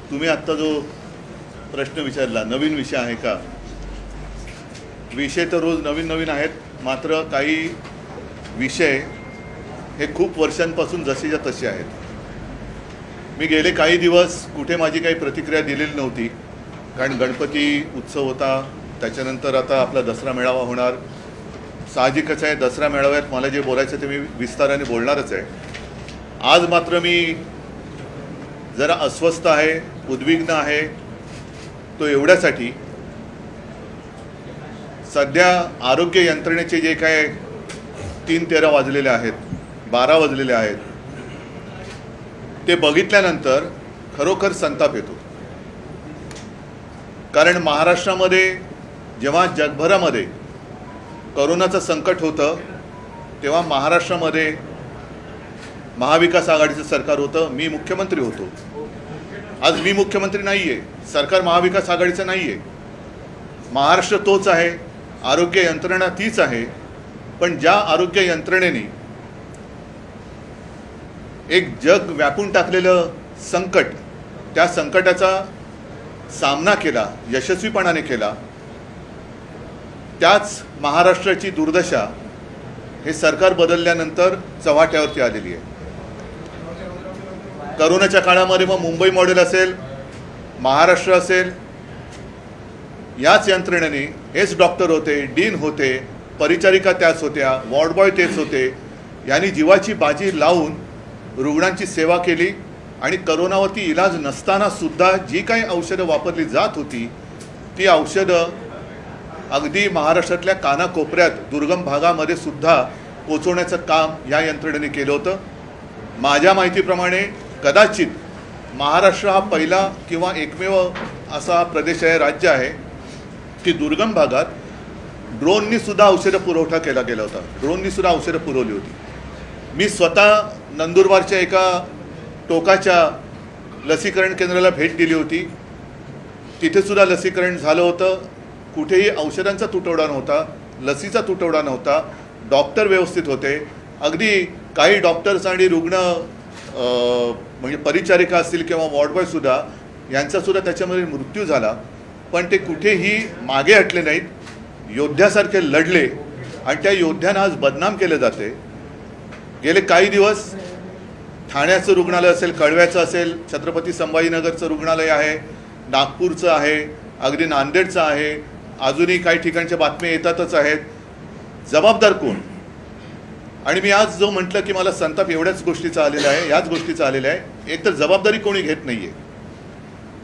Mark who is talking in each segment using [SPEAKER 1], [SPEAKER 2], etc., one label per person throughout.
[SPEAKER 1] तुम्ही आत्ता जो प्रश्न विचारला नवीन विषय आहे का? विषय तर रोज नवीन नवीन आहेत, मात्र काही विषय हे खूप वर्षांपासून जसेच्या तसे आहेत. मी गेले काही दिवस कुठे माझी काही प्रतिक्रिया दिलेली नव्हती, कारण गणपती उत्सव होता. त्याच्यानंतर आता आपला दसरा मेळावा होणार. साहजिकच आहे, दसरा मेळाव्यात मला जे बोलायचं ते मी विस्ताराने बोलणारच आहे. आज मात्र मी जरा अस्वस्थ आहे, उद्विग्न आहे. तो एवढ्यासाठी, सध्या आरोग्य यंत्रणेचे जे काय 3:13 वाजलेले आहेत, 12 वाजलेले आहेत, ते बघितल्यानंतर खरोखर संताप येतो. कारण महाराष्ट्रामध्ये जेव्हा जगभरामध्ये कोरोनाचं संकट होतं तेव्हा महाराष्ट्रामध्ये महाविकास आघाडीचं सरकार होतं. मी मुख्यमंत्री होतो. आज मी मुख्यमंत्री नाही आहे, सरकार महाविकास आघाडीचं नाही आहे. महाराष्ट्र तोच आहे, आरोग्य यंत्रणा तीच आहे. पण ज्या आरोग्य यंत्रणेने एक जग व्यापून टाकलेलं संकट, त्या संकटाचा सामना केला, यशस्वीपणाने केला, त्याच महाराष्ट्राची दुर्दशा हे सरकार बदलल्यानंतर चव्हाट्यावरती आलेली आहे. कोरोनाच्या काळामध्ये मग मुंबई मॉडेल असेल, महाराष्ट्र असेल, याच यंत्रणेने हेच डॉक्टर होते, डीन होते, परिचारिका त्याच होत्या, वॉर्ड बॉय तेच होते. यांनी जीवाची बाजी लावून रुग्णांची सेवा केली आणि कोरोनावरती इलाज नसताना सुद्धा जी काही औषधं वापरली जात होती ती औषधं अगदी महाराष्ट्रातल्या कानाकोपऱ्यात, दुर्गम भागामध्ये सुद्धा पोचवण्याचं काम या यंत्रणेने केलं होतं. माझ्या माहितीप्रमाणे कदाचित महाराष्ट्र हा पहिला किंवा एकमेव असा प्रदेश आहे, राज्य आहे की दुर्गम भागात ड्रोननी सुद्धा औषधं पुरवठा केला गेला होता. ड्रोननी सुद्धा औषधं पुरवली होती. मी स्वतः नंदुरबारच्या एका टोकाच्या लसीकरण केंद्राला भेट दिली होती. तिथे सुद्धा लसीकरण झालं होतं. कुठेही औषधांचा तुटवडा नव्हता, लसीचा तुटवडा नव्हता, डॉक्टर व्यवस्थित होते. अगदी काही डॉक्टर्स आणि रुग्ण म्हणजे परिचारिका असतील किंवा वॉर्डबॉयसुद्धा, यांचासुद्धा त्याच्यामध्ये मृत्यू झाला. पण ते कुठेही मागे हटले नाहीत, योद्ध्यासारखे लढले आणि त्या योद्ध्यांना आज बदनाम केले जाते. गेले काही दिवस ठाण्याचं रुग्णालय असेल, कळव्याचं असेल, छत्रपती संभाजीनगरचं रुग्णालय आहे, नागपूरचं आहे, अगदी नांदेडचं आहे, अजूनही काही ठिकाणच्या बातम्या येतातच आहेत. जबाबदार कोण? आणि मी आज जो म्हटलं की मला संताप एवढ्याच गोष्टीचा आलेला आहे, याच गोष्टीचा आलेला आहे. एक तर जबाबदारी कोणी घेत नाही आहे.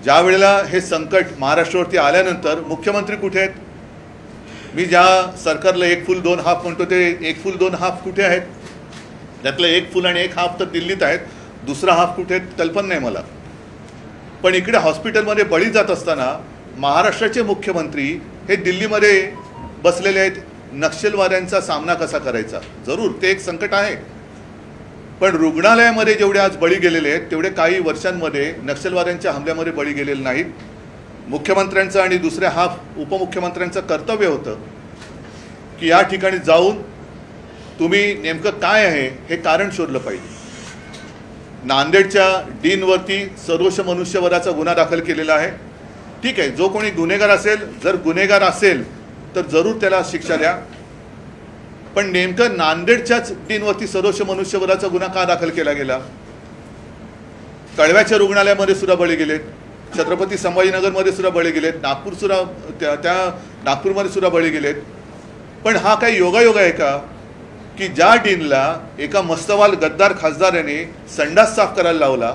[SPEAKER 1] ज्या वेळेला हे संकट महाराष्ट्रावरती आल्यानंतर मुख्यमंत्री कुठे आहेत? मी ज्या सरकारला 1 फूल 2 हाफ म्हणतो ते 1 फूल 2 हाफ कुठे आहेत? त्यातलं 1 फूल आणि 1 हाफ तर दिल्लीत आहेत, दुसरा हाफ कुठे आहेत कल्पना नाही मला. पण इकडे हॉस्पिटलमध्ये बळी जात असताना महाराष्ट्राचे मुख्यमंत्री हे दिल्लीमध्ये बसलेले आहेत. नक्षलवाद्यांचा सामना कसा करायचा? जरूर ते एक संकट आहे, पण रुग्णालयामध्ये जेवढे आज बळी गेलेले आहेत तेवढे काही वर्षांमध्ये नक्षलवाद्यांच्या हमल्यामध्ये बळी गेलेले नाहीत. मुख्यमंत्र्यांचं आणि दुसऱ्या हाफ उपमुख्यमंत्र्यांचं कर्तव्य होतं की या ठिकाणी जाऊन तुम्ही नेमकं काय आहे हे कारण शोधलं पाहिजे. नांदेडच्या डीनवरती सर्वोच्च मनुष्यवधाचा गुन्हा दाखल केलेला आहे. ठीक आहे, जो कोणी गुन्हेगार असेल, जर गुन्हेगार असेल तर जरूर त्याला शिक्षा द्या. पण नेमकं नांदेडच्याच डीनवरती सर्वोच्च मनुष्यवधाचा गुन्हा का दाखल केला गेला? कळव्याच्या रुग्णालयामध्ये सुद्धा बळी गेलेत, छत्रपती संभाजीनगरमध्ये सुद्धा बळी गेलेत, नागपूर सुद्धा त्या नागपूरमध्ये सुद्धा बळी गेलेत. पण हा काही योगायोग आहे का की ज्या डीनला एका मस्तवाल गद्दार खासदाराने संडास साफ करायला लावला?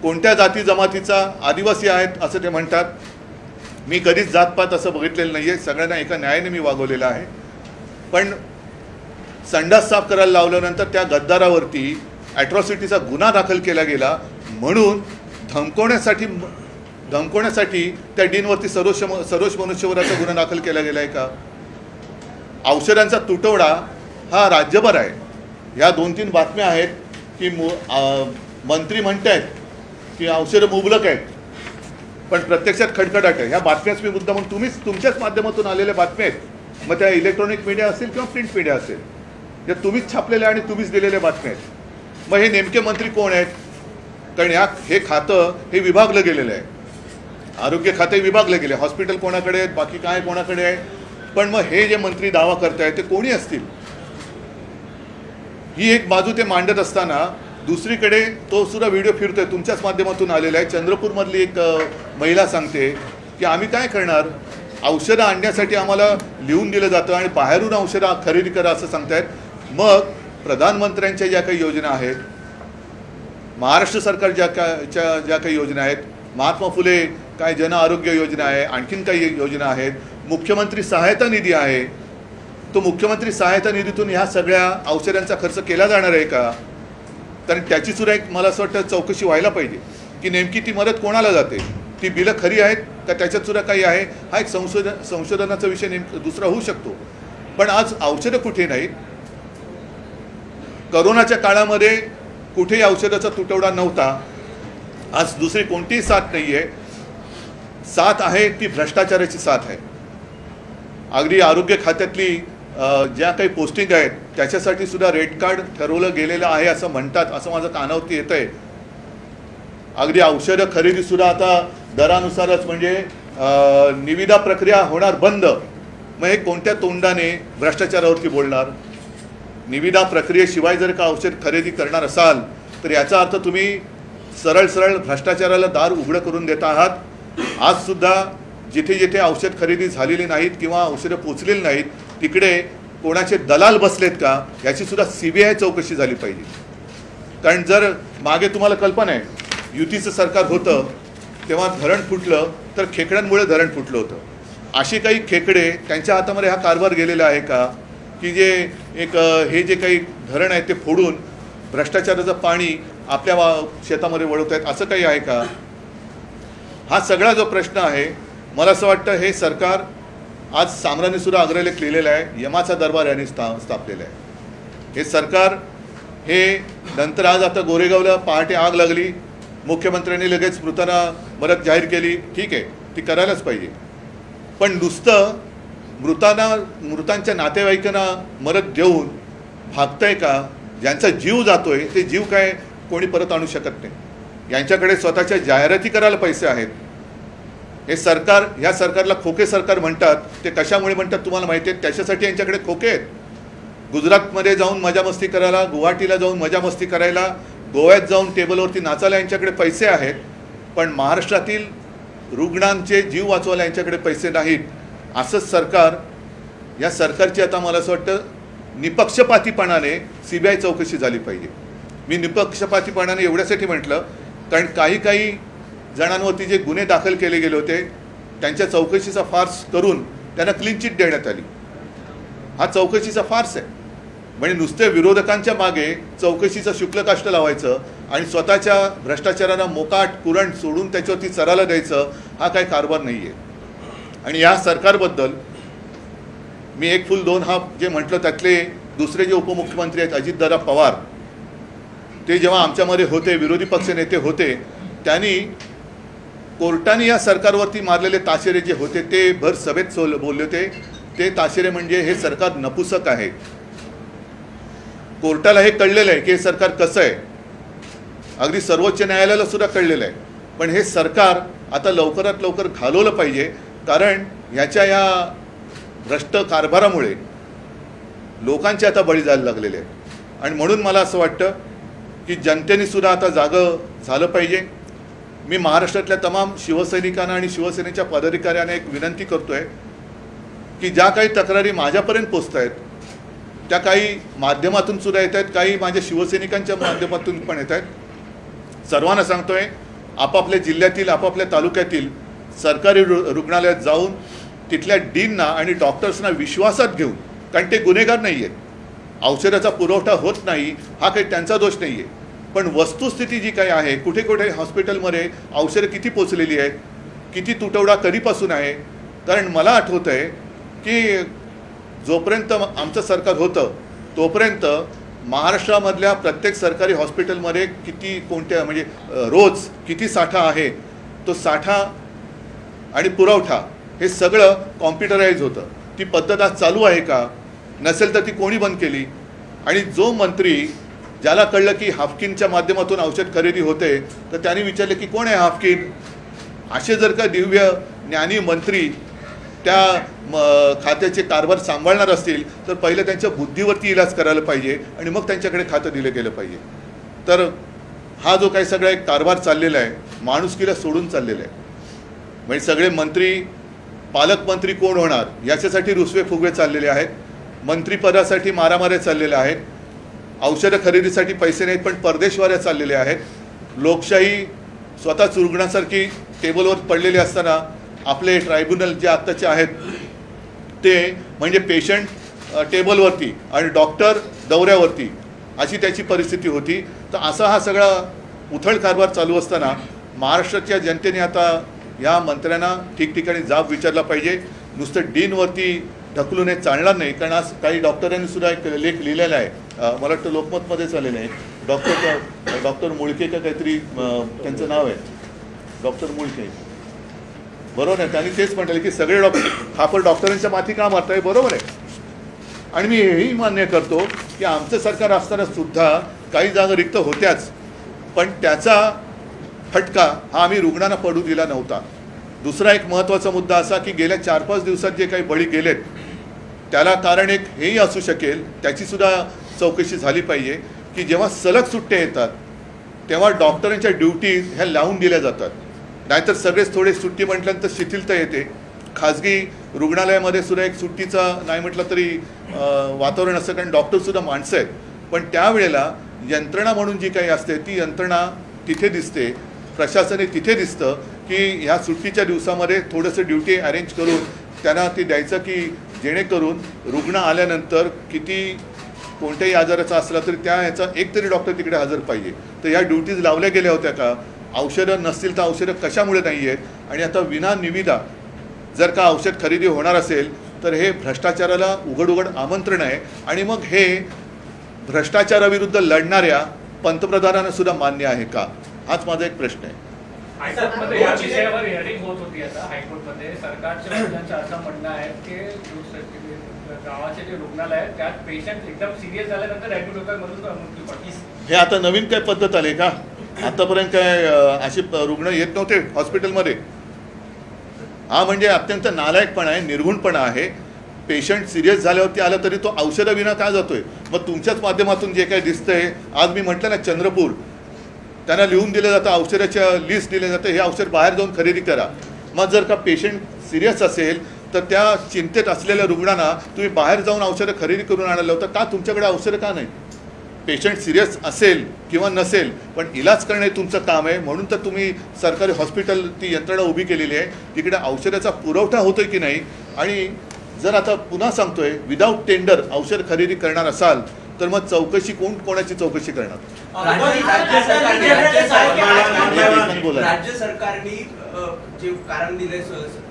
[SPEAKER 1] कोणत्या जाती जमातीचा? आदिवासी आहेत असं ते म्हणतात. मी कधीच जातपात असं बघितलेलं नाही आहे, सगळ्यांना एका न्यायाने मी वागवलेलं आहे. पण संडास साफ करायला लावल्यानंतर त्या गद्दारावरती ॲट्रॉसिटीचा गुन्हा दाखल केला गेला म्हणून धमकवण्यासाठी त्या डीनवरती सर्वोच्च मनुष्यवधाचा गुन्हा दाखल केला गेला आहे का? औषधांचा तुटवडा हा राज्यभर आहे. ह्या 2-3 बातम्या आहेत की मंत्री म्हणत आहेत की औषधं मुबलक आहेत, पण प्रत्यक्षात खडखडाट आहे. ह्या बातम्याच मी मुद्दा म्हणून तुमच्याच माध्यमातून आलेल्या बातम्या आहेत. मग त्या इलेक्ट्रॉनिक मीडिया असेल किंवा प्रिंट मीडिया असेल, या तुम्हीच छापलेल्या आणि तुम्हीच दिलेल्या बातम्या आहेत. मग हे नेमके मंत्री कोण आहेत? कारण हे खातं हे विभागलं गेलेलं आहे, आरोग्य खाते विभागले गेले, हॉस्पिटल कोणाकडे आहेत, बाकी काय कोणाकडे आहे. पण मग हे जे मंत्री दावा करतायत ते कोणी असतील? ही एक बाजू ते मांडत असताना दुसरीकडे तो सुद्धा व्हिडिओ फिरतोय, तुमच्याच माध्यमातून आलेला आहे. चंद्रपूरमधली एक महिला सांगते की आम्ही काय करणार, औषधं आणण्यासाठी आम्हाला लिहून दिलं जातं आणि बाहेरून औषधं खरेदी करा असं सांगतायत. मग प्रधानमंत्र्यांच्या ज्या काही योजना आहेत, महाराष्ट्र सरकार ज्या काही योजना आहेत, महात्मा फुले काय जन आरोग्य योजना आहे, आणखीन काही योजना आहेत, मुख्यमंत्री सहायता निधी आहे, तो मुख्यमंत्री सहायता निधीतून ह्या सगळ्या औषधांचा खर्च केला जाणार आहे का? कारण त्याची सुद्धा एक मला असं वाटतं चौकशी व्हायला पाहिजे की नेमकी ती मदत कोणाला जाते, ती बिलं खरी आहेत का त्याच्यात सुद्धा काही आहे. हा एक संशोधनाचा विषय दुसरा होऊ शकतो. पण आज औषधं कुठे नाहीत. करोनाच्या काळामध्ये कुठेही औषधाचा तुटवडा नव्हता. आज दुसरी कोणतीही साथ नाही आहे. साथ आहे ती भ्रष्टाचाराची साथ आहे. अगदी आरोग्य खात्यातली ज्या काही पोस्टिंग आहेत त्याच्यासाठी सुद्धा रेट कार्ड ठरवलं गेलेलं आहे असं म्हणतात, असं माझं कानावरती येतं आहे. अगदी औषधं खरेदी सुद्धा आता दरानुसारच, म्हणजे निविदा प्रक्रिया होणार बंद. मग हे कोणत्या तोंडाने भ्रष्टाचारावरती बोलणार? निविदा प्रक्रियेशिवाय जर का औषध खरेदी करणार असाल तर याचा अर्थ तुम्ही सरळ सरळ भ्रष्टाचाराला दार उघडं करून देत आहात. आज सुद्धा जिथे जिथे औषध खरेदी झालेली नाहीत किंवा औषधं पोचलेली नाहीत तिकडे कोणाचे दलाल बसलेत का याची सुद्धा CBI चौकशी झाली पाहिजे. कारण जर मागे तुम्हाला कल्पना आहे युतीचं सरकार होतं तेव्हा धरण फुटलं तर खेकड्यांमुळे धरण फुटलं होतं. अशी काही खेकडे त्यांच्या हातामध्ये हा कारभार गेलेला आहे का की जे एक हे जे काही धरण आहे ते फोडून भ्रष्टाचाराचं पाणी आपल्या शेतामध्ये वळवत आहेत, असं काही आहे का? हा सगळा जो प्रश्न आहे, मला असं वाटतं हे सरकार आज सामराने सुद्धा अग्रलेख लिहिलेला आहे, यमाचा दरबार यांनी स्थापलेला आहे. हे सरकार हे नंतर आज आता गोरेगावला पहाटे आग लागली, मुख्यमंत्र्यांनी लगेच मृतांना मदत जाहीर केली, ठीक आहे, ती करायलाच पाहिजे. पण नुसतं मृतांच्या नातेवाईकांना मदत देऊन भागतंय का? ज्यांचा जीव जातोय ते जीव काय कोणी परत आणू शकत नाही. यांच्याकडे स्वतःच्या जाहिराती करायला पैसे आहेत. हे सरकार, ह्या सरकारला खोके सरकार म्हणतात. ते कशामुळे म्हणतात तुम्हाला माहिती आहे? त्याच्यासाठी यांच्याकडे खोके आहेत. गुजरातमध्ये जाऊन मजामस्ती करायला, गुवाहाटीला जाऊन मजामस्ती करायला, गोव्यात जाऊन टेबलवरती नाचायला यांच्याकडे पैसे आहेत. पण महाराष्ट्रातील रुग्णांचे जीव वाचवायला यांच्याकडे पैसे नाहीत. असंच सरकार, या सरकारची आता मला असं वाटतं निपक्षपातीपणाने CBI चौकशी झाली पाहिजे. मी निपक्षपातीपणाने एवढ्यासाठी म्हटलं कारण काही जणांवरती जे गुन्हे दाखल केले गेले होते त्यांच्या चौकशीचा फार्स करून त्यांना क्लीन चिट देण्यात आली. हा चौकशीचा फार्स आहे. म्हणजे नुसते विरोधकांच्या मागे चौकशीचं शुक्लकाष्ट लावायचं आणि स्वतःच्या भ्रष्टाचाराला मोकाट कुरण सोडून त्याच्यावरती चराला द्यायचं, हा काही कारभार नाही आहे. आणि या सरकारबद्दल मी एक फुल दोन हाफ जे म्हटलं त्यातले दुसरे जे उपमुख्यमंत्री आहेत अजितदादा पवार, ते जेव्हा आमच्यामध्ये होते, विरोधी पक्ष नेते होते, त्यांनी कोर्टाने या सरकारवरती मारलेले ताशेरे जे होते ते भर सभेत बोलले होते. ते ताशेरे म्हणजे हे सरकार नपुसक आहे. कोर्टाला हे कळलेलं आहे की हे सरकार कसं आहे. अगदी सर्वोच्च न्यायालयाला सुद्धा कळलेलं आहे. पण हे सरकार आता लवकरात लवकर घालवलं पाहिजे, कारण ह्याच्या या भ्रष्ट कारभारामुळे लोकांचे आता बळी जायला लागलेले आहेत. आणि म्हणून मला असं वाटतं की जनतेने सुद्धा आता जागं झालं पाहिजे. मी महाराष्ट्रातल्या तमाम शिवसैनिकांना आणि शिवसेनेच्या पदाधिकाऱ्यांना एक विनंती करतोय की ज्या काही तक्रारी माझ्यापर्यंत पोचत आहेत त्या काही माध्यमातून सुद्धा येत आहेत, काही माझ्या शिवसैनिकांच्या माध्यमातून पण येत आहेत. सर्वांना सांगतोय आपापल्या जिल्ह्यातील, आपापल्या तालुक्यातील सरकारी रुग्णालयात जाऊन तिथल्या डीनना आणि डॉक्टर्सना विश्वासात घेऊन, कारण ते गुन्हेगार नाही आहेत, औषधाचा पुरवठा होत नाही हा काही त्यांचा दोष नाही आहे, पण वस्तुस्थिती जी काही आहे, कुठे कुठे हॉस्पिटलमध्ये औषधं किती पोचलेली आहेत, किती तुटवडा कधीपासून आहे. कारण मला आठवतं आहे की जोपर्यंत आमचं सरकार होतं तोपर्यंत महाराष्ट्रामधल्या प्रत्येक सरकारी हॉस्पिटलमध्ये किती कोणत्या म्हणजे रोज किती साठा आहे, तो साठा आणि पुरवठा हे सगळं कॉम्प्युटराईज होतं. ती पद्धत आज चालू आहे का? नसेल तर ती कोणी बंद केली? आणि जो मंत्री ज्याला कळलं की हाफकिनच्या माध्यमातून औषध खरेदी होते तर त्यांनी विचारले की कोण आहे हाफकिन. असे जर का दिव्य ज्ञानी मंत्री त्या खात्याचे कारभार सांभाळणार असतील तर पहिलं त्यांच्या बुद्धीवरती इलाज करायला पाहिजे आणि मग त्यांच्याकडे खातं दिलं गेलं पाहिजे. तर हा जो काही सगळा एक कारभार चाललेला आहे माणुसकीला सोडून चाललेला आहे. म्हणजे सगळे मंत्री पालकमंत्री कोण होणार याच्यासाठी रुसवे फुगवे चाललेले आहेत. मंत्रिपदासाठी मारामाऱ्या चाललेल्या आहेत. औषधं खरेदीसाठी पैसे नाहीत पण परदेशवाऱ्या चाललेल्या आहेत. लोकशाही स्वतः चुरगण्यासारखी टेबलवर पडलेली असताना आपले ट्रायब्युनल जे आत्ताचे आहेत ते म्हणजे पेशंट टेबलवरती आणि डॉक्टर दौऱ्यावरती अशी त्याची परिस्थिती होती. तर असा हा सगळा उथळ कारभार चालू असताना महाराष्ट्राच्या जनतेने आता या मंत्र्यांना ठिकठिकाणी जाब विचारला पाहिजे. नुसतं डीनवरती ढकलून हे चालणार नाही. कारण आज काही डॉक्टरांनी सुद्धा एक लेख लिहिलेला आहे, मला वाटतं लोकमतमध्येच आलेलं आहे. डॉक्टर मुळके का काहीतरी त्यांचं नाव आहे, डॉक्टर मुळके, बरोबर आहे. त्यांनी तेच म्हटलं की सगळे आपण डॉक्टरांच्या माथी का मारताय, बरोबर आहे. आणि मी हेही मान्य करतो की आमचं सरकार असताना सुद्धा काही जागा रिक्त होत्याच, पण त्याचा फटका हा आम्ही रुग्णांना पडू दिला नव्हता. दुसरा एक महत्त्वाचा मुद्दा असा की गेल्या 4-5 दिवसात जे काही बळी गेलेत त्याला कारण एक हेही असू शकेल, त्याचीसुद्धा चौकशी झाली पाहिजे की जेव्हा सलग सुट्ट्या येतात तेव्हा डॉक्टरांच्या ड्युटीज ह्या लावून दिल्या जातात. नाहीतर सगळेच थोडे सुट्टी म्हटल्यानंतर शिथिलता येते. खाजगी रुग्णालयामध्ये सुद्धा एक सुट्टीचा नाही म्हटलं तरी वातावरण असतं, कारण डॉक्टरसुद्धा माणसं आहेत. पण त्यावेळेला यंत्रणा म्हणून जी काही असते ती यंत्रणा तिथे दिसते, प्रशासने तिथे दिसतं की ह्या सुट्टीच्या दिवसामध्ये थोडंसं ड्युटी अरेंज करून त्यांना ते द्यायचं की जेणेकरून रुग्ण आल्यानंतर किती कोणत्याही आजाराचा असला तरी त्या ह्याचा एक तरी डॉक्टर तिकडे हजर पाहिजे. तर ह्या ड्युटीज लावल्या गेल्या होत्या का? औषधं नसतील तर औषधं कशामुळे नाही आहेत? आणि आता विना निविदा जर का औषध खरेदी होणार असेल तर हे भ्रष्टाचाराला उघड उघड आमंत्रण आहे. आणि मग हे भ्रष्टाचाराविरुद्ध लढणाऱ्या पंतप्रधानांना सुद्धा मान्य आहे का? हाच माझा एक प्रश्न आहे.
[SPEAKER 2] हायकोर्टमध्ये या विषयावर हिअरिंग होत होती. आता हायकोर्टमध्ये सरकारच्या वकिलांचं असं म्हणणं आहे की गावाचे जे रुग्णालय आहेत त्यात पेशंट एकदम सिरियस झाल्यानंतर ॲडमिट होतात म्हणून मृत्यू पडतो.
[SPEAKER 1] हे आता नवीन काय पद्धत आली का? आतापर्यंत काय असे रुग्ण येत नव्हते हॉस्पिटलमध्ये? हा म्हणजे अत्यंत नालायकपणा आहे, निर्घुणपणा आहे. पेशंट सिरियस झाल्यावरती आला तरी तो औषधाविना काय जातोय? मग तुमच्याच माध्यमातून जे काही दिसतंय, आज मी म्हटलं ना चंद्रपूर, त्यांना लिहून दिलं जातं, औषधाच्या लिस्ट दिले जातं, हे औषध बाहेर जाऊन खरेदी करा. मग जर का पेशंट सिरियस असेल तर त्या चिंतेत असलेल्या रुग्णांना तुम्ही बाहेर जाऊन औषधं खरेदी करून आणायला होतं का? तुमच्याकडे औषधं का नाही? पेशंट सिरियस असेल किंवा नसेल पण इलाज करणे तुमचं काम आहे. म्हणून तर तुम्ही सरकारी हॉस्पिटल ती यंत्रणा उभी केलेली आहे. तिकडे औषधाचा पुरवठा होतोय की नाही? आणि जर आता पुन्हा सांगतोय विदाऊट टेंडर औषध खरेदी करणार असाल तर मग चौकशी कोणाची चौकशी करणार?
[SPEAKER 3] राज्य सरकारने जे कारण दिले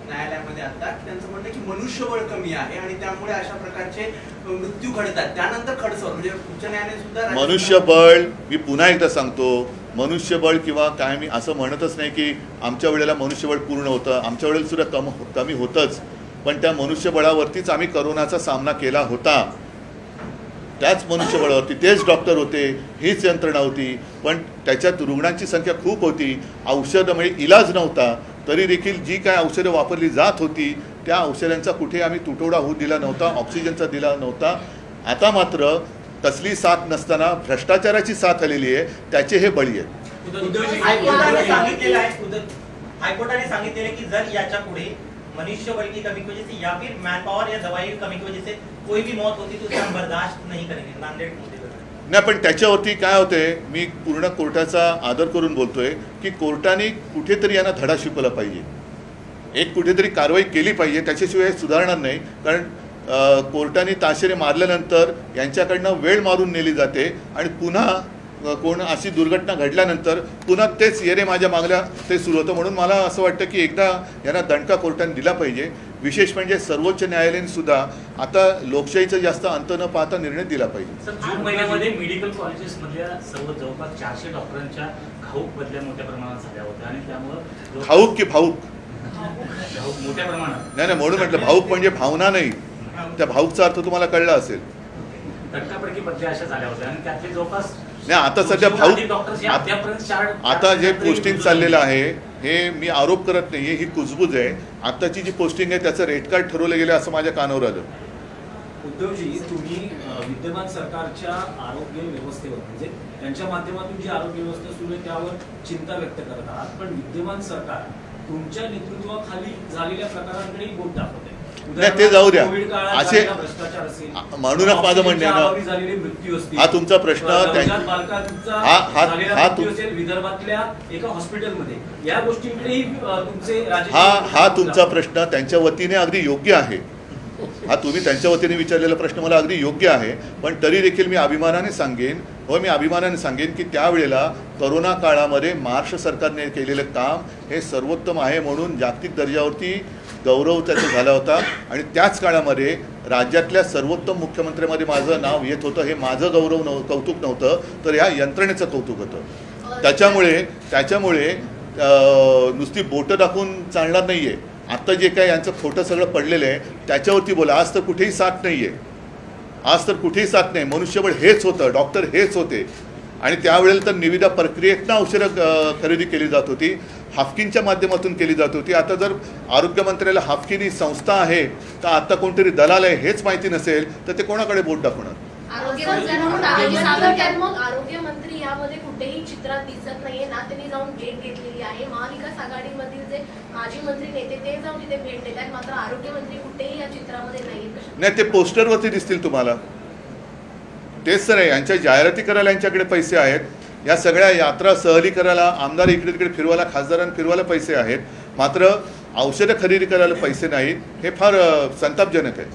[SPEAKER 3] न्यायालयामध्ये आता त्यांचं म्हणणं की मनुष्यबळ कमी आहे आणि त्यामुळे अशा प्रकारचे मृत्यू घडतात. त्यानंतर खडसर म्हणजे उच्च न्यायालय सुद्धा
[SPEAKER 1] मनुष्यबळ, मी पुन्हा एकदा सांगतो, मनुष्यबळ किंवा काय मी असं म्हणतच नाही की आमच्या वेळेला मनुष्यबळ पूर्ण होतं. आमच्या वेळेला सुद्धा कमी होतंच. पण त्या मनुष्यबळावरतीच आम्ही करोनाचा सामना केला होता. त्याच मनुष्यबळावरती तेच डॉक्टर होते, हीच यंत्रणा होती. पण त्याच्यात रुग्णांची संख्या खूप होती, औषधं म्हणजे इलाज नव्हता. तरी देखील जी काय औषधं वापरली जात होती त्या औषधांचा कुठे आम्ही तुटवडा होऊ दिला नव्हता, ऑक्सिजनचा दिला नव्हता. आता मात्र तसली साथ नसताना भ्रष्टाचाराची साथ आलेली आहे, त्याचे हे बळी आहेत.
[SPEAKER 4] हाईकोर्टाने सांगितलेले की जर याच्या पुढे मनुष्यबळ की कमी की वजह से या फिर मैन पावर या दवाई की कमी की वजह से कोई भी मौत होती तो उसे हम बर्दाश्त नहीं करेंगे. नांदेड
[SPEAKER 1] नाही, पण त्याच्यावरती काय होते, मी पूर्ण कोर्टाचा आदर करून बोलतोय की कोर्टाने कुठेतरी यांना धडा शिकवला पाहिजे, एक कुठेतरी कारवाई केली पाहिजे. त्याच्याशिवाय सुधारणार नाही. कारण कोर्टाने ताशेरे मारल्यानंतर यांच्याकडनं वेळ मारून नेली जाते आणि पुन्हा कोण अशी दुर्घटना घडल्यानंतर पुन्हा तेच येरे माझ्या मागल्या ते सुरू होतं. म्हणून मला असं वाटतं की एकदा यांना दणका कोर्टाने दिला पाहिजे. विशेष म्हणजे सर्वोच्च न्यायालयाने सुद्धा आता लोकशाहीचा जास्त अंत न पाहता निर्णय दिला पाहिजे.
[SPEAKER 5] जून महिन्यामध्ये मेडिकल कॉलेजेसमधल्या सर्व जवळपास 400 डॉक्टरांच्या घाऊक बदल्या मोठ्या प्रमाणात झाल्या होत्या आणि त्यामुळं
[SPEAKER 1] भाऊक की भाऊक
[SPEAKER 5] मोठ्या प्रमाणात
[SPEAKER 1] नाही म्हणून म्हटलं भाऊक म्हणजे भावना नाही, त्या भाऊकचा अर्थ तुम्हाला कळला असेल.
[SPEAKER 5] तडकाफडकी बदल्या अशा झाल्या होत्या आणि त्यातले जवळपास
[SPEAKER 1] नाही आता सध्या
[SPEAKER 5] डॉक्टर्स अद्यापर्यंत
[SPEAKER 1] आता जे पोस्टिंग चाललेलं आहे हे मी आरोप करत नाहीये, ही कुजबूज आहे. आताची जी पोस्टिंग आहे त्याचं रेट कार्ड ठरवलं गेलं असं माझ्या कानावर आलं.
[SPEAKER 6] उद्धवजी, तुम्ही विद्यमान सरकारच्या आरोग्य व्यवस्थेवर म्हणजे त्यांच्या माध्यमातून जी आरोग्य व्यवस्था सुरू आहे त्यावर चिंता व्यक्त करत आहात, पण विद्यमान सरकार तुमच्या नेतृत्वाखाली झालेल्या प्रकारांकडे बोट दाखवते.
[SPEAKER 1] नाही ते जाऊ द्या, असे
[SPEAKER 6] भ्रष्टाचार असेल,
[SPEAKER 1] म्हणूनच माझं म्हणणं आहे ना,
[SPEAKER 6] झालेले मृत्यू असतील,
[SPEAKER 1] हा तुमचा प्रश्न
[SPEAKER 6] विदर्भातल्या एका हॉस्पिटलमध्ये या गोष्टींकडेही तुमचे
[SPEAKER 1] हा तुमचा प्रश्न त्यांच्या वतीने अगदी योग्य आहे. हा तुम्ही त्यांच्या वतीने विचारलेला प्रश्न मला अगदी योग्य आहे, पण तरी देखील मी अभिमानाने सांगेन की त्यावेळेला करोना काळामध्ये महाराष्ट्र सरकारने केलेलं काम हे सर्वोत्तम आहे म्हणून जागतिक दर्जावरती गौरव त्याचा झाला होता. आणि त्याच काळामध्ये राज्यातल्या सर्वोत्तम मुख्यमंत्र्यांमध्ये माझं नाव येत होतं. हे माझं कौतुक नव्हतं, तर ह्या यंत्रणेचं कौतुक होतं. त्याच्यामुळे नुसती बोटं दाखवून चालणार नाही आहे. आत्ता जे काय यांचं खोटं सगळं पडलेलं आहे त्याच्यावरती बोला. आज तर कुठेही साथ नाही आहे, मनुष्यबळ हेच होतं, डॉक्टर हेच होते. आणि त्यावेळेला तर निविदा प्रक्रियेतनं औषधं खरेदी केली जात होती, हाफकिनच्या माध्यमातून केली जात होती. आता जर आरोग्यमंत्र्याला हाफकिन ही संस्था आहे तर आता कोणतरी दलाल आहे हेच माहिती नसेल तर ते कोणाकडे बोट दाखवणार?
[SPEAKER 7] आरोग्यमंत्री यामध्ये कुठेही चित्रात दिसत नाहीये ना. त्यांनी जाऊन भेट घेतलेली आहे. महाविकास आघाडीमधील जे माजी मंत्री नेते ते जाऊन तिथे भेट देत आहेत, मात्र आरोग्यमंत्री कुठेही या चित्रामध्ये
[SPEAKER 1] नाही. ते पोस्टरवरती दिसतील तुम्हाला. तेच तर आहे, यांच्या जाहिराती करायला यांच्याकडे पैसे आहेत. या सगळ्या यात्रा सहली करायला, आमदार इकडे तिकडे फिरवायला, खासदारांना फिरवायला पैसे आहेत, मात्र औषधं खरेदी करायला पैसे नाहीत. हे फार संतापजनक आहे.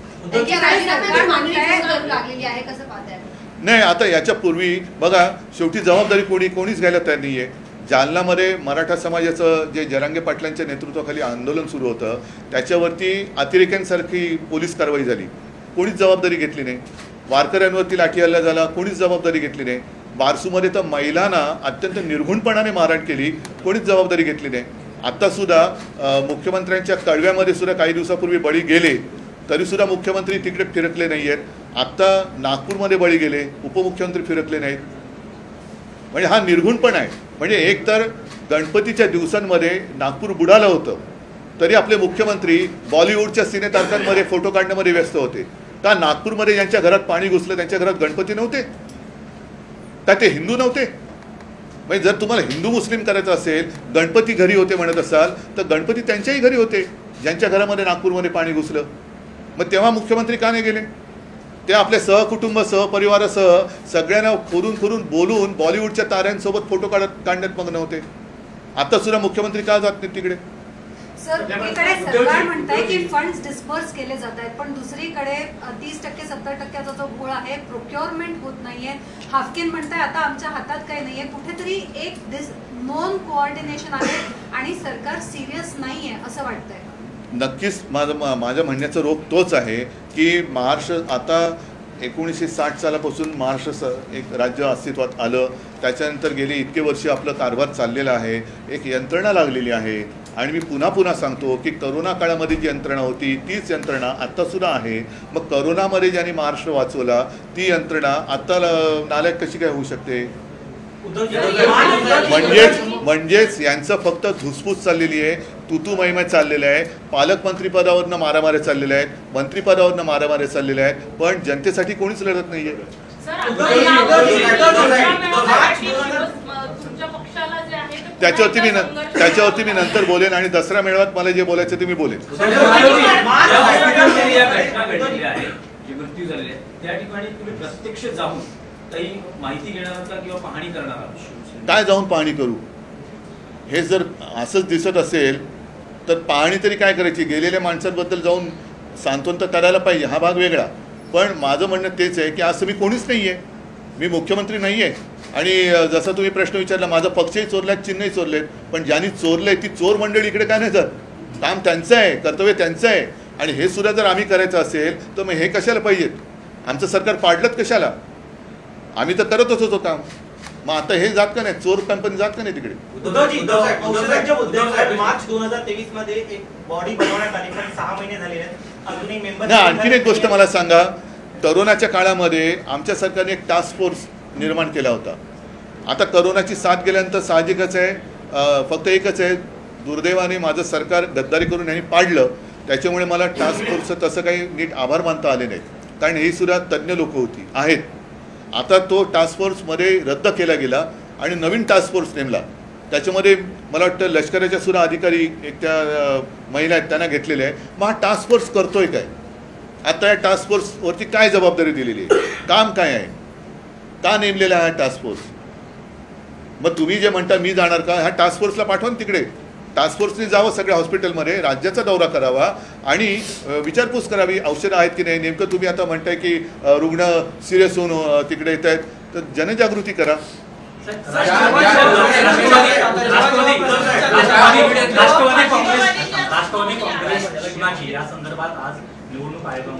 [SPEAKER 1] नाही आता याच्यापूर्वी बघा, शेवटी जबाबदारी कोणीच घ्यायला तयार नाही आहे. जालनामध्ये मराठा समाजाचं जे जरांगे पाटलांच्या नेतृत्वाखाली आंदोलन सुरू होतं त्याच्यावरती अतिरेक्यांसारखी पोलीस कारवाई झाली, कोणीच जबाबदारी घेतली नाही. वारकऱ्यांवरती लाठी हल्ला झाला, कोणीच जबाबदारी घेतली नाही. बारसूमध्ये तर महिलांना अत्यंत निर्घुणपणाने मारहाण केली, कोणीच जबाबदारी घेतली नाही. आत्तासुद्धा मुख्यमंत्र्यांच्या कळव्यामध्ये सुद्धा काही दिवसापूर्वी बळी गेले तरीसुद्धा मुख्यमंत्री तिकडे फिरकले नाही आहेत. आत्ता नागपूरमध्ये बळी गेले, उपमुख्यमंत्री फिरकले नाहीत. म्हणजे हा निर्घुणपणा आहे. म्हणजे एक तर गणपतीच्या दिवसांमध्ये नागपूर बुडालं होतं तरी आपले मुख्यमंत्री बॉलिवूडच्या सिनेतारकांमध्ये फोटो काढण्यामध्ये व्यस्त होते. का नागपूरमध्ये ज्यांच्या घरात पाणी घुसलं त्यांच्या घरात गणपती नव्हते का? ते हिंदू नव्हते? म्हणजे जर तुम्हाला हिंदू मुस्लिम करायचं असेल, गणपती घरी होते म्हणत असाल तर गणपती त्यांच्याही घरी होते ज्यांच्या घरामध्ये नागपूरमध्ये पाणी घुसलं. मग तेव्हा मुख्यमंत्री का नाही गेले? ते आपल्या सहकुटुंब सहपरिवारासह सगळ्यांना खोरून बोलून बॉलिवूडच्या ताऱ्यांसोबत फोटो काढण्यात मग्न होते. आता सुद्धा मुख्यमंत्री का जात नाहीत तिकडे?
[SPEAKER 8] सर, एकीकडे सरकार म्हणतंय की फंड्स डिस्पर्स केले जात आहेत, पण दुसरीकडे 30% 70%चा जो गोळ आहे प्रोक्युअरमेंट होत नाहीये. हाफकिन म्हणताय आता आमच्या हातात काही नाहीये. कुठेतरी एक नॉन कोऑर्डिनेशन आहे आणि सरकार सिरियस नाहीये असं वाटतंय.
[SPEAKER 1] नक्कीच माझ्या म्हणण्याचा रोग तोच आहे की महाराष्ट्र आता 1960 सालापासून महाराष्ट्र एक राज्य अस्तित्वात आलं. त्याच्यानंतर गेली इतके वर्ष आपलं कारभार चाललेला आहे, एक यंत्रणा लागलेली आहे. आणि मी पुन्हा सांगतो की करोना काळामध्ये जी यंत्रणा होती तीच यंत्रणा आत्तासुद्धा आहे. मग करोनामध्ये ज्यांनी महाराष्ट्र वाचवला ती यंत्रणा आत्ता नालायक कशी काय होऊ शकते? म्हणजेच यांचं फक्त धुसफूस चाललेली आहे, तुतू मैमे चाललेलं आहे. पालकमंत्रीपदावरनं मारामाऱ्या चाललेल्या आहेत, मंत्रिपदावरनं मारामाऱ्या चाललेल्या आहेत, पण जनतेसाठी कोणीच लढत नाहीये. त्याच्यावरती मी नंतर बोलेन आणि दसरा मेळाव्यात मला जे बोलायचं ते मी बोलेन.
[SPEAKER 6] मृत्यू झालेले त्या ठिकाणी तुम्ही प्रत्यक्ष जाऊन काही माहिती घेणार का किंवा पाहणी करणार आहात?
[SPEAKER 1] काय जाऊन पाहणी करू? हे जर असंच दिसत असेल तर पाहणी तरी काय करायची? गेलेल्या माणसांबद्दल जाऊन सांत्वन तर करायला पाहिजे, हा भाग वेगळा. पण माझं म्हणणं तेच आहे की असं मी कोणीच नाही आहे, मी मुख्यमंत्री नाही आहे. आणि जसा तुम्ही प्रश्न विचारला, माझा पक्षही चोरला आहेत, चिन्हही चोरलेत, पण ज्यांनी चोरलंय ती चोर मंडळी इकडे काय नाही जात. काम त्यांचं आहे, कर्तव्य त्यांचं आहे. आणि हे सुद्धा जर आम्ही करायचं असेल तर मग हे कशाला पाहिजेत? आमचं सरकार पाडलंच कशाला? आम्ही तर करतच होतो काम. मग आता हे जात का नाही? चोर कंपनी जात का नाही तिकडे?
[SPEAKER 4] मार्च 2023 मध्ये एक बॉडी बनवण्यात आली, पण 6 महिने झालेले आहेत, अजूनही मेंबर.
[SPEAKER 1] आणखीन एक गोष्ट मला सांगा, करोनाच्या काळामध्ये आमच्या सरकारने एक टास्क फोर्स निर्माण केला होता. आता करोनाची साथ गेल्यानंतर साहजिकच आहे, फक्त एकच आहे, दुर्दैवाने माझं सरकार गद्दारी करून यांनी पाडलं, त्याच्यामुळे मला टास्क फोर्सचं तसं काही नीट आभार मानता आले नाहीत, कारण ही सुद्धा तज्ज्ञ लोक होती आहेत. आता तो टास्क फोर्समध्ये रद्द केला गेला आणि नवीन टास्क फोर्स नेमला. त्याच्यामध्ये मला वाटतं लष्कराच्या सुद्धा अधिकारी एक त्या महिला आहेत त्यांना घेतलेले आहे. मग हा टास्क फोर्स करतोय काय? आता या टास्क फोर्सवरती काय जबाबदारी दिलेली आहे? काम काय आहे? का नेमलेला आहे हा टास्क फोर्स? मग तुम्ही जे म्हणता मी जाणार का, ह्या टास्क फोर्सला पाठवा तिकडे. टास्क फोर्सने जावं सगळ्या हॉस्पिटलमध्ये, राज्याचा दौरा करावा आणि विचारपूस करावी औषधं आहेत की नाही. नेमकं तुम्ही आता म्हणताय की रुग्ण सिरियस होऊन तिकडे येत आहेत, तर जनजागृती करा.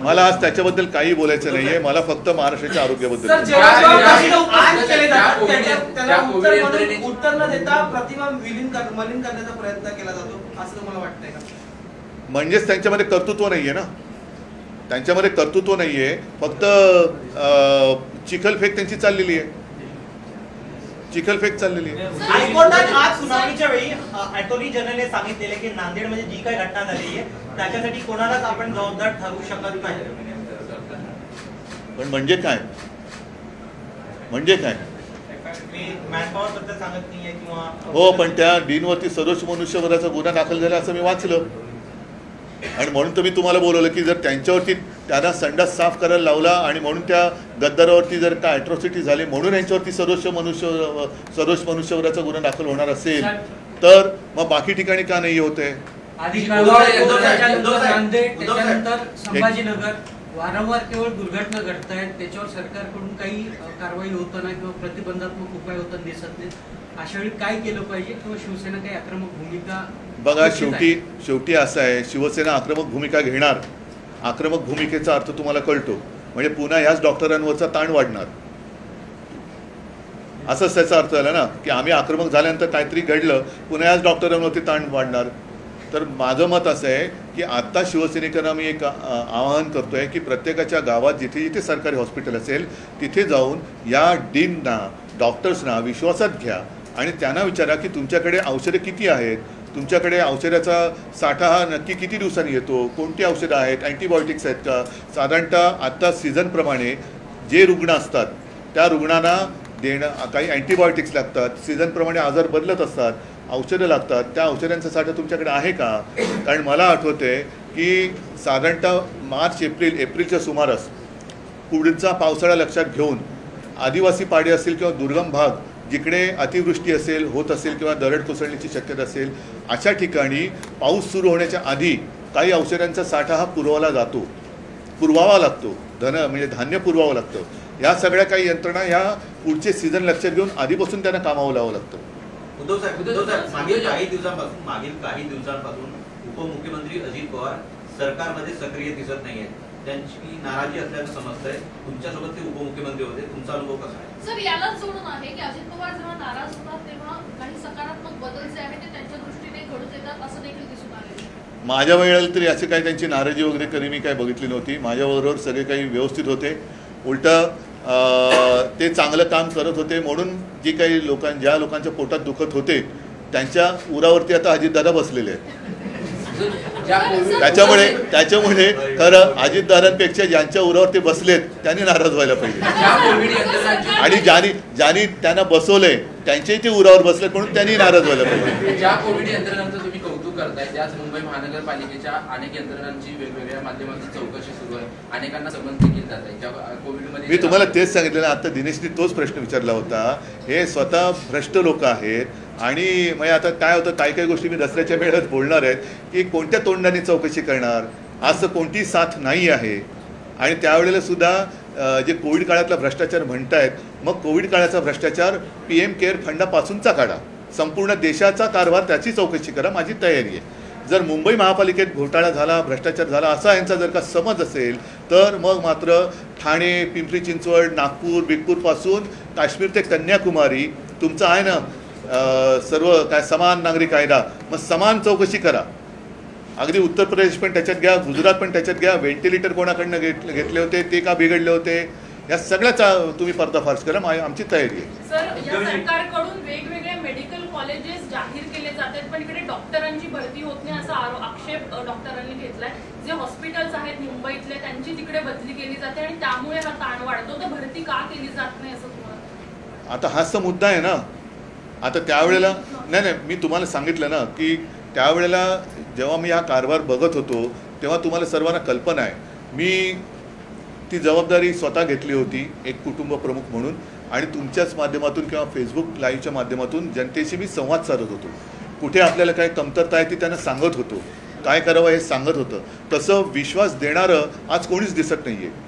[SPEAKER 1] मला आज त्याच्याबद्दल काही बोलायचं नाहीये, मला फक्त महाराष्ट्राच्या आरोग्याबद्दल.
[SPEAKER 3] उत्तर न देता प्रतिमा मलिन करण्याचा प्रयत्न केला जातो असं तुम्हाला वाटतंय का?
[SPEAKER 1] म्हणजेच त्यांच्यामध्ये कर्तृत्व नाहीये ना, त्यांच्यामध्ये कर्तृत्व नाहीये, फक्त चिखलफेक त्यांची चाललेली आहे, चिखलफेक चाललेली आहे.
[SPEAKER 4] हायकोर्टात आज सुनावणीच्या वेळी अटॉर्नी जनरलने सांगितलेले की नांदेडमध्ये जी काही घटना झाली आहे त्याच्यासाठी कोणालाच आपण जबाबदार ठरवू शकत नाही.
[SPEAKER 1] पण म्हणजे काय, म्हणजे काय?
[SPEAKER 4] मॅनपॉवर बद्दल सांगत नाहीये किंवा
[SPEAKER 1] हो, पण त्या डीनवरती सदोष मनुष्यवधाचा गुन्हा दाखल झाला असं मी वाचलं आणि म्हणून तर मी तुम्हाला बोलवलं की जर त्यांच्यावरती त्यांना संडास साफ करायला लावला आणि म्हणून त्या गद्दारावरती जर का ॲट्रॉसिटी झाली म्हणून यांच्यावरती सदोष मनुष्यवधाचा गुन्हा दाखल होणार असेल तर मग बाकी ठिकाणी का नाही होते?
[SPEAKER 9] त्याच्यानंतर संभाजीनगर वारंवार केवळ दुर्घटना घडत आहेत, त्याच्यावर सरकारकडून काही कारवाई होताना किंवा प्रतिबंधात्मक उपाय होताना दिसत नाहीत. अशा वेळी काय केलं पाहिजे किंवा शिवसेना काही आक्रमक भूमिका?
[SPEAKER 1] बघा, शेवटी असं आहे, शिवसेना आक्रमक भूमिका घेणार. आक्रमक भूमिकेचा अर्थ तुम्हाला कळतो, म्हणजे पुन्हा याच डॉक्टरांवरचा ताण वाढणार, असंच त्याचा अर्थ झाला ना, की आम्ही आक्रमक झाल्यानंतर काहीतरी घडलं पुन्हा याच डॉक्टरांवरती ताण वाढणार. तर माझं मत असं आहे की आत्ता शिवसैनिकांना मी एक आवाहन करतोय की प्रत्येकाच्या गावात जिथे जिथे सरकारी हॉस्पिटल असेल तिथे जाऊन या डीनना, डॉक्टर्सना विश्वासात घ्या आणि त्यांना विचारा की तुमच्याकडे औषधं किती आहेत, तुमच्याकडे औषधाचा साठा हा नक्की किती दिवसांनी येतो, कोणती औषधं आहेत, अँटीबायोटिक्स आहेत का. साधारणतः आत्ता सीझनप्रमाणे जे रुग्ण असतात त्या रुग्णांना काही अँटीबायोटिक्स लागतात, सीझनप्रमाणे आजार बदलत असतात, औषधं लागतात, त्या औषधांचा साठा तुमच्याकडे आहे का? कारण मला आठवते की साधारणतः मार्च एप्रिलच्या सुमारास पुढचा पावसाळा लक्षात घेऊन आदिवासी पाडे असतील किंवा दुर्गम भाग जिकडे अतिवृष्टी असेल होत असेल किंवा दरड कोसळण्याची शक्यता असेल अशा ठिकाणी पाऊस सुरू होण्याच्या आधी काही औषधांचा साठा हा पुरवावा लागतो, म्हणजे धान्य पुरवावं लागतं. या सगळ्या काही यंत्रणा ह्या पुढचे सीझन लक्षात घेऊन आधीपासून त्यांना कामावं लावावं लागतं.
[SPEAKER 10] उद्धव साहेब, मागील काही दिवसांपासून उपमुख्यमंत्री अजित पवार सरकारमध्ये सक्रिय दिसत नाहीये, त्यांची नाराजी असल्याचं समजतंय. तुमच्यासोबत ते उपमुख्यमंत्री होते, तुमचा अनुभव कसा आहे?
[SPEAKER 7] सर, यालाच जोडून आहे की अजित पवार जेव्हा नाराज होतात तेव्हा काही सकारात्मक बदल जे आहेत ते त्यांच्या दृष्टीने घडून येतात असं देखील दिसून आले.
[SPEAKER 1] माझ्या वेळेला तरी असे काही त्यांची नाराजी वगैरे कधी मी काही बघितली नव्हती. माझ्याबरोबर सगळे काही व्यवस्थित होते, उलटं ते चांगलं काम करत होते. म्हणून जी काही ज्या लोकांच्या पोटात दुखत होते त्यांच्या उरावरती आता अजितदादा बसलेले आहेत. त्याच्यामुळे खरं अजितदादांपेक्षा ज्यांच्या उरावरती बसलेत त्यांनी नाराज व्हायला पाहिजे आणि ज्यांनी त्यांना बसवलंय त्यांच्याही ते उरावर बसलेत म्हणून त्यांनी नाराज व्हायला पाहिजे.
[SPEAKER 11] ज्या कोविड यंत्रणांचं तुम्ही कौतुक करताय त्याच मुंबई महानगरपालिकेच्या अनेक यंत्रणांची वेगवेगळ्या माध्यमातून चौकशी सुरू आहे, अनेकांना समज देखील जात आहे. ज्या कोविडमध्ये
[SPEAKER 1] मी तुम्हाला तेच सांगितलं ना, आता दिनेशने तोच प्रश्न विचारला होता. हे स्वतः भ्रष्ट लोक आहेत आणि म्हणजे आता काय होतं, काही गोष्टी मी दसऱ्याच्या वेळेत बोलणार आहेत की कोणत्या तोंडाने चौकशी करणार, असं कोणतीही साथ नाही आहे. आणि त्यावेळेला सुद्धा जे कोविड काळातला भ्रष्टाचार म्हणतायत, मग कोविड काळाचा भ्रष्टाचार PM केअर फंडापासूनचा काढा, संपूर्ण देशाचा कारभार त्याची चौकशी करा, माझी तयारी आहे. जर मुंबई महापालिकेत घोटाळा झाला, भ्रष्टाचार झाला असा यांचा जर का समज असेल तर मग मात्र ठाणे, पिंपरी चिंचवड, नागपूर, बिगपूरपासून काश्मीर ते कन्याकुमारी तुमचं आहे ना सर्व काय समान नागरी कायदा, मग समान चौकशी करा. अगदी उत्तर प्रदेश पण त्याच्यात घ्या, गुजरात पण त्याच्यात घ्या. व्हेंटिलेटर कोणाकडनं घेतले होते, ते का बिघडले होते, या सगळ्याचा तुम्ही पर्दाफाश करा, आमची तयारी आहे.
[SPEAKER 12] सर, या सरकारकडून वेगवेगळे मेडिकल कॉलेजेस जाहीर केले जातात, पण इकडे डॉक्टरांची भरती होत नाही असा आक्षेप डॉक्टरांनी घेतलाय. जे हॉस्पिटल्स आहेत मुंबईतले त्यांची तिकडे बदली केली जाते आणि त्यामुळे हा ताण वाढतो. तर भरती का केली जात नाही असं तुम्हाला?
[SPEAKER 1] आता हाच तर मुद्दा आहे ना. आता त्यावेळेला नाही, मी तुम्हाला सांगितलं ना की त्यावेळेला जेव्हा मी हा कारभार बघत होतो तेव्हा तुम्हाला सर्वांना कल्पना आहे, मी ती जबाबदारी स्वतः घेतली होती एक कुटुंब प्रमुख म्हणून, आणि तुमच्याच माध्यमातून किंवा फेसबुक लाईव्हच्या माध्यमातून जनतेशी मी संवाद साधत होतो. कुठे आपल्याला काय कमतरता आहे ती त्यांना सांगत होतो, काय करावं हे सांगत होतं. तसं विश्वास देणारं आज कोणीच दिसत नाही आहे.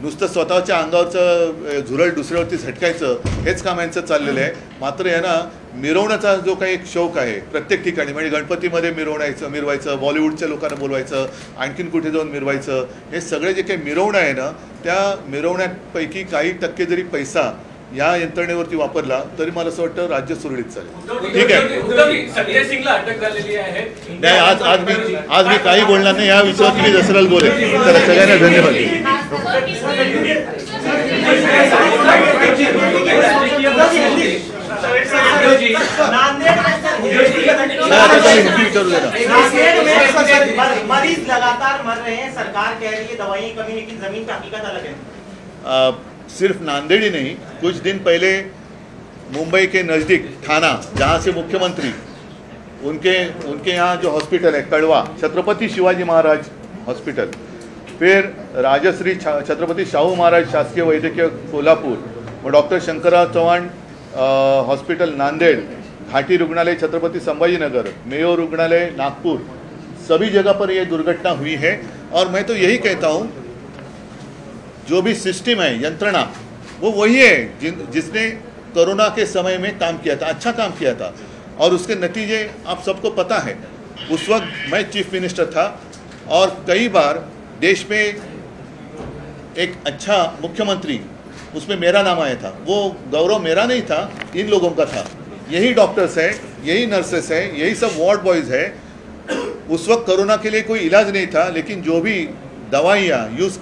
[SPEAKER 1] नुसतं स्वतःच्या अंगावरचं झुरळ दुसऱ्यावरती झटकायचं हेच काम यांचं चाललेलं आहे. मात्र यांना मिरवण्याचा जो काही एक शौक आहे प्रत्येक ठिकाणी, म्हणजे गणपतीमध्ये मिरवायचं, बॉलिवूडच्या लोकांना बोलवायचं, आणखीन कुठे जाऊन मिरवायचं, हे सगळे जे काही मिरवणं आहे ना, त्या मिरवण्यापैकी काही टक्के जरी पैसा या यंत्रणेवरती वापरला तरी मला असं वाटतं राज्य सुरळीत चालेल. ठीक आहे.
[SPEAKER 2] संजय सिंगला अटक झालेली आहे.
[SPEAKER 1] नाही, आज मी काही बोलणार नाही या विषयावर. मी दसराल बोलेल. चला, सगळ्यांना धन्यवाद.
[SPEAKER 4] मरीज लगातार मर रहे हैं, सरकार कह रही है दवाइयाँ कमी, लेकिन जमीन पे हकीकत अलग है.
[SPEAKER 1] सिर्फ नांदेड़ ही नहीं, कुछ दिन पहले मुंबई के नज़दीक थाना, जहाँ से मुख्यमंत्री उनके यहाँ जो हॉस्पिटल है कड़वा, छत्रपति शिवाजी महाराज हॉस्पिटल, फिर राजश्री छत्रपति शाहू महाराज शासकीय वैद्यकीय कोल्हापुर, डॉक्टर शंकरराव चौहान हॉस्पिटल नांदेड़, घाटी रुग्णालय छत्रपति संभाजीनगर, मेयो रुग्णालय नागपुर, सभी जगह पर यह दुर्घटना हुई है. और मैं तो यही कहता हूँ, जो भी सिस्टम है, यंत्रणा, वो वही है जिसने कोरोना के समय में काम किया था, अच्छा काम किया था, और उसके नतीजे आप सबको पता है. उस वक्त मैं चीफ मिनिस्टर था और कई बार देश में एक अच्छा मुख्यमंत्री, उसमें मेरा नाम आया था. वो गौरव मेरा नहीं था, इन लोगों का था. यही डॉक्टर्स हैं, यही नर्सेस हैं, यही सब वार्ड बॉयज़ हैं. उस वक्त कोरोना के लिए कोई इलाज नहीं था, लेकिन जो भी दवाइयाँ यूज़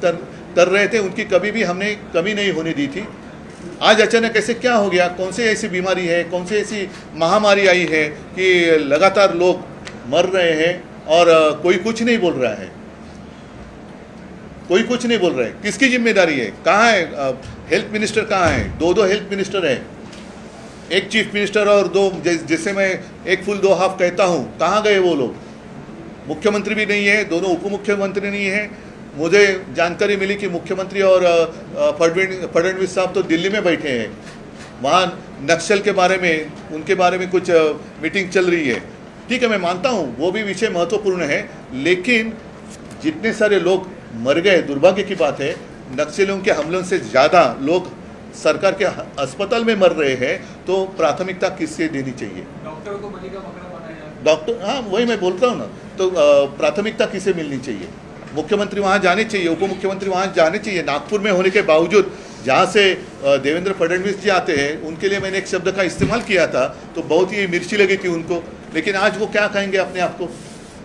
[SPEAKER 1] कर रहे थे उनकी कभी भी हमने कमी नहीं होने दी थी. आज अचानक ऐसे क्या हो गया? कौन सी ऐसी बीमारी है, कौन सी ऐसी महामारी आई है कि लगातार लोग मर रहे हैं और कोई कुछ नहीं बोल रहा है? कोई कुछ नहीं बोल रहा है. किसकी जिम्मेदारी है? कहाँ है हेल्थ मिनिस्टर? कहाँ है? दो हेल्थ मिनिस्टर है, एक चीफ मिनिस्टर और दो, जिसे मैं एक फुल दो हाफ कहता हूँ. कहाँ गए वो लोग? मुख्यमंत्री भी नहीं है, दोनों उप मुख्यमंत्री नहीं है. मुझे जानकारी मिली कि मुख्यमंत्री और फडणवीस साहब तो दिल्ली में बैठे हैं, वहाँ नक्सल के बारे में, उनके बारे में कुछ मीटिंग चल रही है. ठीक है, मैं मानता हूँ वो भी विषय महत्वपूर्ण है, लेकिन जितने सारे लोग मर गए, दुर्भाग्य की बात है. नक्सलियों के हमलों से ज़्यादा लोग सरकार के अस्पताल में मर रहे हैं, तो प्राथमिकता किससे देनी चाहिए?
[SPEAKER 2] डॉक्टर को बलि का बकरा बनाया.
[SPEAKER 1] डॉक्टर, हाँ वही मैं बोलता हूँ ना. तो प्राथमिकता किसे मिलनी चाहिए? मुख्यमंत्री वहाँ जाने चाहिए, उप मुख्यमंत्री वहाँ जाने चाहिए. नागपुर में होने के बावजूद जहाँ से देवेंद्र फडणवीस जी आते हैं, उनके लिए मैंने एक शब्द का इस्तेमाल किया था तो बहुत ही मिर्ची लगी थी उनको, लेकिन आज वो क्या कहेंगे अपने आप को?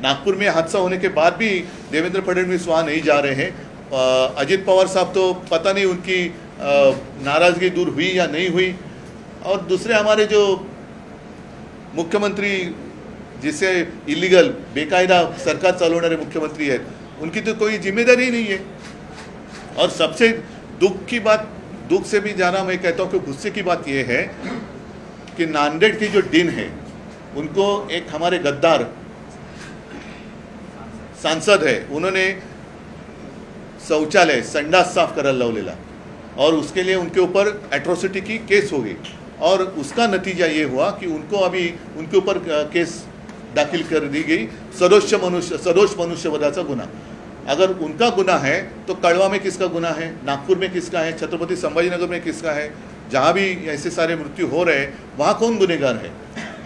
[SPEAKER 1] नागपुर में हादसा होने के बाद भी देवेंद्र फडणवीस वहाँ नहीं जा रहे हैं. अजित पवार साहब तो पता नहीं उनकी नाराज़गी दूर हुई या नहीं हुई. और दूसरे हमारे जो मुख्यमंत्री, जिसे इलीगल बेकायदा सरकार चालवणारे मुख्यमंत्री हैं, उनकी तो कोई जिम्मेदारी ही नहीं है. और सबसे दुख की बात, दुख से भी ज़्यादा मैं कहता हूँ कि गुस्से की बात यह है कि नांदेड़ की जो डीन है, उनको एक हमारे गद्दार सांसद है, उन्होंने शौचालय, संडास साफ करायला लावलेला, और उसके लिए उनके ऊपर एट्रोसिटी की केस हो गई. और उसका नतीजा ये हुआ कि उनको अभी उनके ऊपर केस दाखिल कर दी गई, सदोष मनुष्यवधाचा गुन्हा. अगर उनका गुनाह है तो कड़वा में किसका गुनाह है, नागपुर में किसका है, छत्रपति संभाजीनगर में किसका है? जहाँ भी ऐसे सारे मृत्यु हो रहे हैं वहाँ कौन गुनहगार है?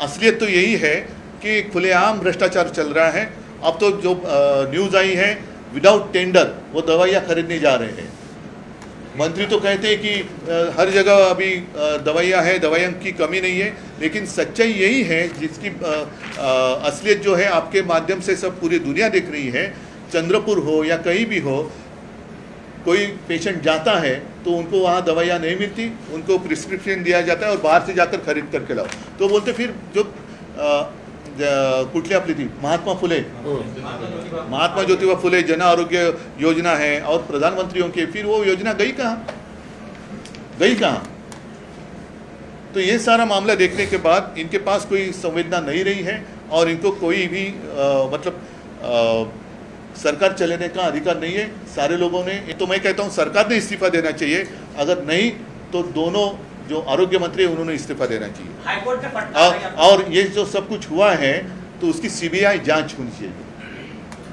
[SPEAKER 1] असलियत तो यही है कि खुलेआम भ्रष्टाचार चल रहा है. अब तो जो न्यूज़ आई है, विदाउट टेंडर वो दवाइयाँ खरीदने जा रहे हैं. मंत्री तो कहते हैं कि हर जगह अभी दवाइयाँ हैं, दवाइयों की कमी नहीं है, लेकिन सच्चाई यही है जिसकी असलियत जो है आपके माध्यम से सब पूरी दुनिया देख रही है. चंद्रपुर हो या कहीं भी हो, कोई पेशेंट जाता है तो उनको वहाँ दवाइयाँ नहीं मिलती, उनको प्रिस्क्रिप्शन दिया जाता है और बाहर से जाकर खरीद करके लाओ। तो बोलते फिर जो कुठली आपली थी महात्मा ज्योतिबा फुले जन आरोग्य योजना है और प्रधानमंत्रियों की, फिर वो योजना गई कहाँ? तो ये सारा मामला देखने के बाद इनके पास कोई संवेदना नहीं रही है और इनको कोई भी सरकार चलाने का अधिकार नहीं है। सारे लोगों ने, तो मैं कहता हूँ सरकार ने इस्तीफा देना चाहिए, अगर नहीं तो दोनों जो आरोग्य मंत्री है उन्होंने इस्तीफा देना चाहिए।
[SPEAKER 4] हाईकोर्ट ने
[SPEAKER 1] और ये जो सब कुछ हुआ है तो उसकी सीबीआई जांच होनी चाहिए।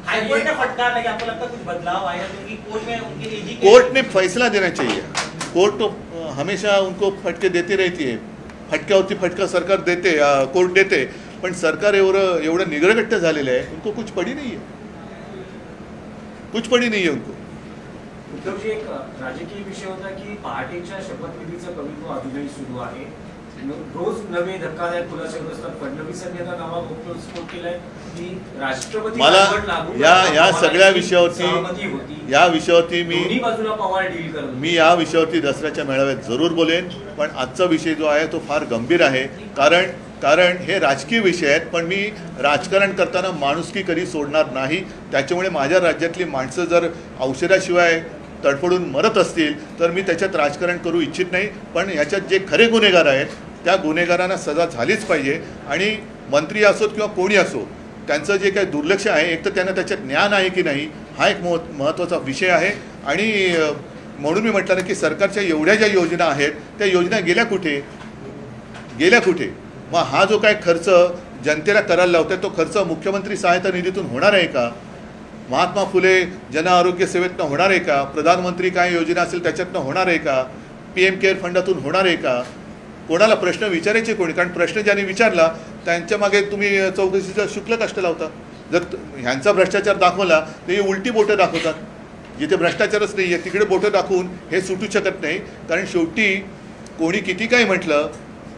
[SPEAKER 4] हाईकोर्ट ने फटकार लगी, आपको लगता है कुछ बदलाव आया? क्योंकि कोर्ट में उनके एजी
[SPEAKER 1] कोर्ट ने फैसला देना चाहिए। कोर्ट तो हमेशा उनको फटके देती रहती है, फटक्यावरती फटका सरकार देते, कोर्ट देते, पण सरकार एवढं निगरगट्ट झालेलं आहे, उनको कुछ पडी नाही है उनको।
[SPEAKER 6] उद्धवजी, एक राजकीय विषय होता की पहाटेच्या शपथविधीचं कवित्व अजूनही सुरू आहे। रोज नवे धक्कादायक खुलासे होत असतात। फडणवीसांनी आता नावा घोषित केलाय की राष्ट्रपती
[SPEAKER 1] मला या सगळ्या विषयावरती मी या विषयावरती दसऱ्याच्या मेळाव्यात जरूर बोलेन, पण आजचा विषय जो आहे तो फार गंभीर आहे, कारण हे राजकीय विषय आहेत, पण मी राजकारण करताना माणुसकी कधी सोडणार नाही। त्याच्यामुळे माझ्या राज्यातली माणसं जर औषधाशिवाय तडफडून मरत असतील तर मी त्याच्यात राजकारण करू इच्छित नाही, पण ह्याच्यात जे खरे गुन्हेगार आहेत त्या गुन्हेगारांना सजा झालीच पाहिजे। आणि मंत्री असोत किंवा कोणी असो, त्यांचं जे काही दुर्लक्ष आहे, एक तर त्यांना त्याच्यात ज्ञान आहे की नाही हा एक महत्त्वाचा विषय आहे। आणि म्हणून मी म्हटलं ना की सरकारच्या एवढ्या ज्या योजना आहेत त्या योजना गेल्या कुठे? मग हा जो काय खर्च जनतेला करायला लावतात तो खर्च मुख्यमंत्री सहायता निधीतून होणार आहे का? महात्मा फुले जन आरोग्य सेवेतनं होणार आहे का? प्रधानमंत्री काय योजना असेल त्याच्यातनं होणार आहे का? PM केअर फंडातून होणार आहे का? कोणाला प्रश्न विचारायचे कोणी? कारण प्रश्न ज्यांनी विचारला त्यांच्या मागे तुम्ही चौकशीचं शुल्क कष्ट लावता। जर ह्यांचा भ्रष्टाचार दाखवला तर हे उलटी बोटं दाखवतात, जिथे भ्रष्टाचारच नाही आहे तिकडे बोटं दाखवून हे सुटू शकत नाही। कारण शेवटी कोणी किती काही म्हटलं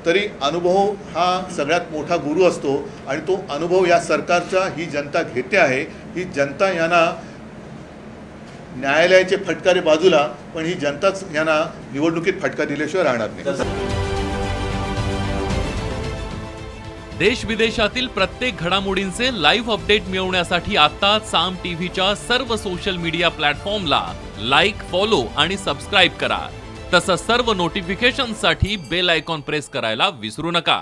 [SPEAKER 1] तरी अनुभव हा सगळ्यात मोठा गुरु असतो आणि तो अनुभव या सरकारचा ही जनता घेते आहे। ही जनता यांना न्यायालयाचे फटकारे बाजूला, पण ही जनताच यांना निवडणुकीत फटका दिल्याशिवाय राहणार नाही।
[SPEAKER 13] देश विदेशातील प्रत्येक घडामोडींचे लाईव्ह अपडेट मिळवण्यासाठी आता साम टीव्हीच्या सर्व सोशल मीडिया प्लॅटफॉर्मला लाईक, फॉलो आणि सबस्क्राईब करा। तसंच सर्व नोटिफिकेशनसाठी बेल आयकॉन प्रेस करायला विसरू नका।